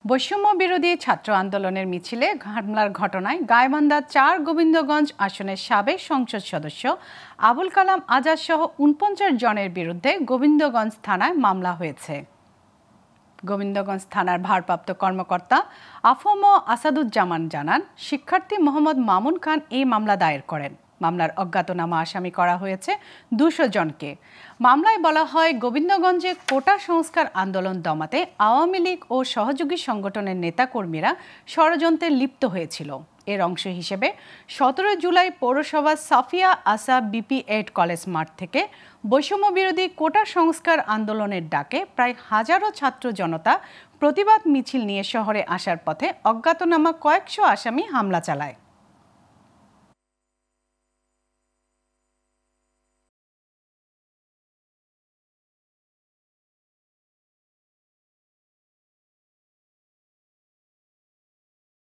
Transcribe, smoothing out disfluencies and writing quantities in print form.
বৈষম্য বিরোধী ছাত্র আন্দোলনের মিছিলে হামলার ঘটনায় গাইবান্ধা ৪ গোবিন্দগঞ্জ আসনের সাবেক সংসদ সদস্য আবুল কালাম আজাদ সহ ৪৯ জনের বিরুদ্ধে গোবিন্দগঞ্জ থানায় মামলা হয়েছে। গোবিন্দগঞ্জ থানার ভারপ্রাপ্ত কর্মকর্তা আফম আসাদুজ্জামান জানান, শিক্ষার্থী মোহাম্মদ মামুন খান এই মামলা দায়ের করেন। মামলার অজ্ঞাতনামা আসামি করা হয়েছে ২০০ জনকে। মামলায় বলা হয়, গোবিন্দগঞ্জে কোটা সংস্কার আন্দোলন দমাতে আওয়ামী লীগ ও সহযোগী সংগঠনের নেতাকর্মীরা ষড়যন্ত্রে লিপ্ত হয়েছিল। এর অংশ হিসেবে ১৭ জুলাই পৌরসভা সাফিয়া আসা বিপি-8 কলেজ মাঠ থেকে বৈষম্য বিরোধী কোটা সংস্কার আন্দোলনের ডাকে প্রায় হাজারো ছাত্র জনতা প্রতিবাদ মিছিল নিয়ে শহরে আসার পথে অজ্ঞাতনামা কয়েকশো আসামি হামলা চালায়।